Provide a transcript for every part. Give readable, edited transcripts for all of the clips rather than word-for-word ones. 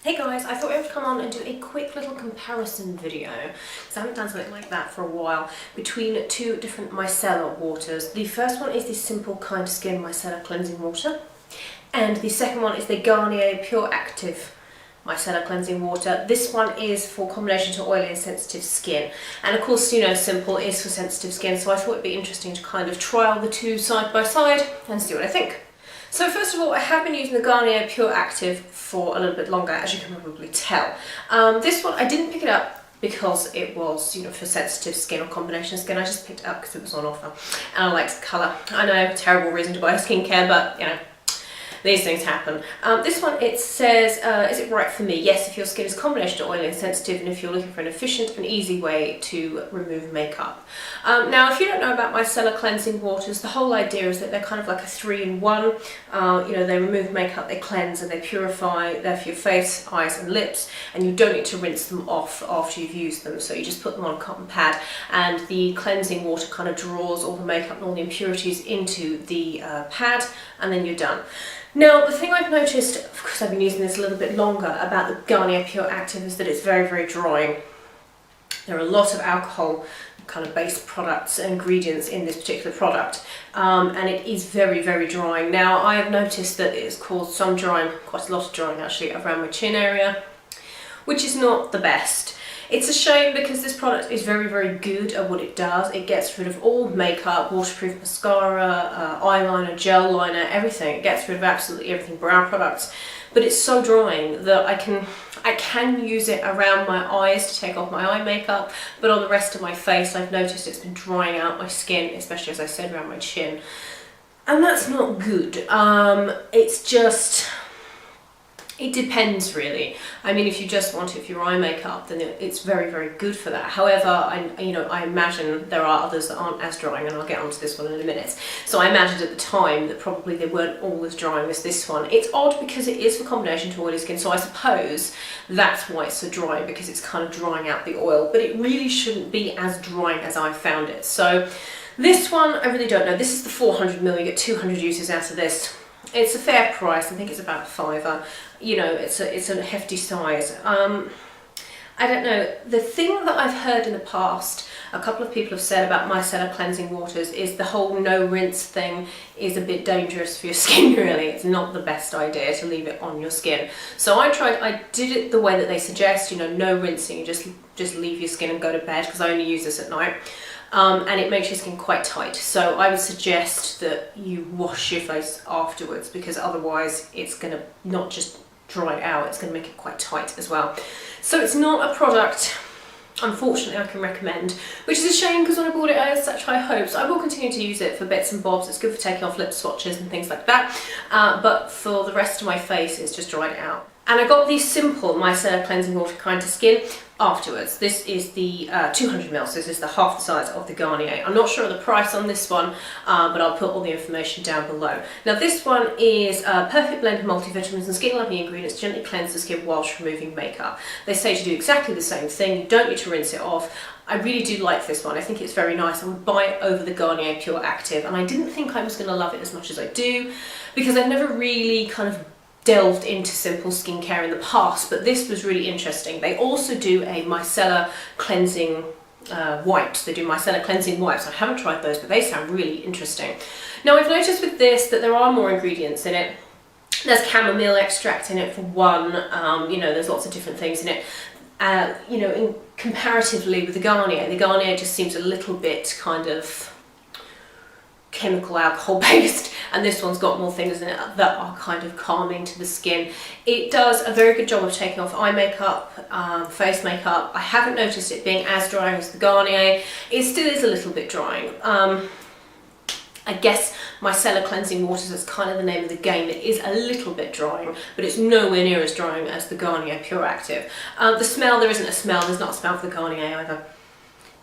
Hey guys, I thought I would come on and do a quick little comparison video, because I haven't done something like that for a while, between two different micellar waters. The first one is the Simple Kind Skin Micellar Cleansing Water, and the second one is the Garnier Pure Active Micellar Cleansing Water. This one is for combination to oily and sensitive skin, and of course, you know, Simple is for sensitive skin, so I thought it'd be interesting to kind of trial the two side by side and see what I think. So first of all, I have been using the Garnier Pure Active for a little bit longer, as you can probably tell. This one, I didn't pick it up because it was, you know, for sensitive skin or combination skin. I just picked it up because it was on offer and I liked the colour. I know, terrible reason to buy skincare, but you know, these things happen. This one, it says, is it right for me? Yes, if your skin is combination to oily and sensitive, and if you're looking for an efficient and easy way to remove makeup. Now, if you don't know about micellar cleansing waters, the whole idea is that they're kind of like a 3-in-1. You know, they remove makeup, they cleanse and they purify. They're for your face, eyes and lips, and you don't need to rinse them off after you've used them. So you just put them on a cotton pad, and the cleansing water kind of draws all the makeup and all the impurities into the pad, and then you're done. Now, the thing I've noticed, because I've been using this a little bit longer, about the Garnier Pure Active is that it's very, very drying. There are a lot of alcohol kind of based products and ingredients in this particular product, and it is very, very drying. Now, I have noticed that it's caused some drying, quite a lot of drying actually, around my chin area, which is not the best. It's a shame because this product is very, very good at what it does. It gets rid of all makeup, waterproof mascara, eyeliner, gel liner, everything. It gets rid of absolutely everything, brow products. But it's so drying that I can use it around my eyes to take off my eye makeup, but on the rest of my face I've noticed it's been drying out my skin, especially, as I said, around my chin. And that's not good. It's just... it depends really. I mean, if you just want it for your eye makeup, then it's very, very good for that. However, I imagine there are others that aren't as drying, and I'll get onto this one in a minute. So I imagined at the time that probably they weren't all as drying as this one. It's odd because it is for combination to oily skin, so I suppose that's why it's so dry, because it's kind of drying out the oil, but it really shouldn't be as drying as I found it. So this one, I really don't know. This is the 400ml, you get 200 uses out of this. It's a fair price. I think it's about £5. You know, it's a hefty size. I don't know. The thing that I've heard in the past, a couple of people have said about micellar cleansing waters, is the whole no rinse thing is a bit dangerous for your skin, really. It's not the best idea to leave it on your skin. So I did it the way that they suggest, you know, no rinsing, you just leave your skin and go to bed, because I only use this at night. And it makes your skin quite tight, so I would suggest that you wash your face afterwards, because otherwise it's going to not just dry it out, it's going to make it quite tight as well. So it's not a product, unfortunately, I can recommend, which is a shame, because when I bought it I had such high hopes. I will continue to use it for bits and bobs. It's good for taking off lip swatches and things like that, but for the rest of my face it's just dried it out. And I got the Simple Micellar Cleansing Water Kind to Skin afterwards. This is the 200ml, so this is the half the size of the Garnier. I'm not sure of the price on this one, but I'll put all the information down below. Now, this one is a perfect blend of multivitamins and skin-loving ingredients to gently cleanse the skin whilst removing makeup. They say to do exactly the same thing. You don't need to rinse it off. I really do like this one. I think it's very nice. I would buy it over the Garnier Pure Active, and I didn't think I was going to love it as much as I do, because I've never really kind of delved into simple skincare in the past, but this was really interesting. They also do a micellar cleansing wipes. They do micellar cleansing wipes. I haven't tried those, but they sound really interesting. Now, I've noticed with this that there are more ingredients in it. There's chamomile extract in it for one. You know, there's lots of different things in it. You know, comparatively with the Garnier just seems a little bit kind of chemical alcohol based, and this one's got more things in it that are kind of calming to the skin. It does a very good job of taking off eye makeup, face makeup. I haven't noticed it being as drying as the Garnier. It still is a little bit drying. I guess micellar cleansing waters, that's kind of the name of the game. It is a little bit drying, but it's nowhere near as drying as the Garnier Pure Active. The smell, there isn't a smell. There's not a smell for the Garnier either.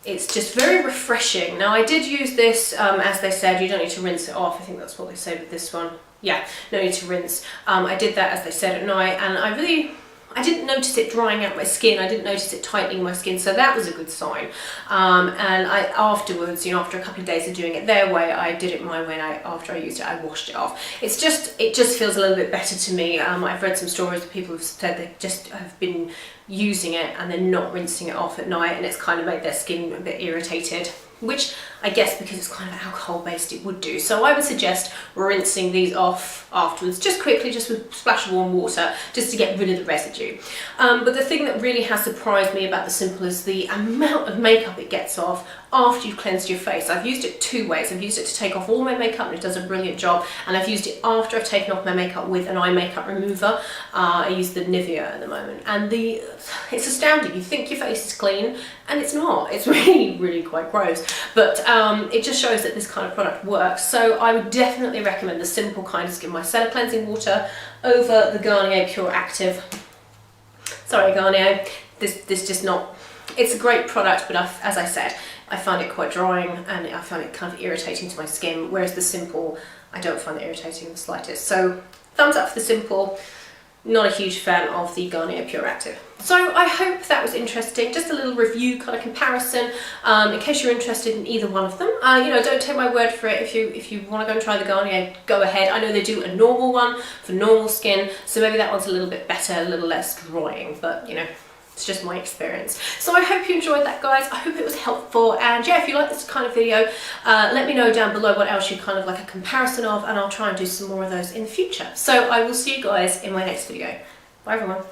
It's just very refreshing. Now, I did use this, as they said, you don't need to rinse it off. I think that's what they say with this one. Yeah, no need to rinse. I did that, as they said, at night, and I I didn't notice it drying out my skin, I didn't notice it tightening my skin, so that was a good sign. And I afterwards, you know, after a couple of days of doing it their way, I did it my way, and after I used it, I washed it off. It just feels a little bit better to me. I've read some stories of people who've said they just have been using it and then not rinsing it off at night, and it's kind of made their skin a bit irritated, which I guess because it's kind of alcohol based it would do. So I would suggest rinsing these off afterwards, just quickly, just with a splash of warm water, just to get rid of the residue. But the thing that really has surprised me about the Simple is the amount of makeup it gets off after you've cleansed your face. I've used it two ways. I've used it to take off all my makeup, and it does a brilliant job, and I've used it after I've taken off my makeup with an eye makeup remover. I use the Nivea at the moment, and it's astounding. You think your face is clean, and it's not. It's really quite gross, but it just shows that this kind of product works. So I would definitely recommend the Simple Kind Skin Micellar Cleansing Water over the Garnier Pure Active. Sorry Garnier, this just not, it's a great product, but as I said, I find it quite drying and I find it kind of irritating to my skin, whereas the Simple, I don't find it irritating in the slightest. So thumbs up for the Simple. Not a huge fan of the Garnier Pure Active. So I hope that was interesting, just a little review kind of comparison, in case you're interested in either one of them. You know, don't take my word for it. If you want to go and try the Garnier, go ahead. I know they do a normal one for normal skin, so maybe that one's a little bit better, a little less drying, but you know, it's just my experience. So I hope you enjoyed that, guys. I hope it was helpful, and yeah, if you like this kind of video, let me know down below what else you kind of like a comparison of, and I'll try and do some more of those in the future. So I will see you guys in my next video. Bye everyone.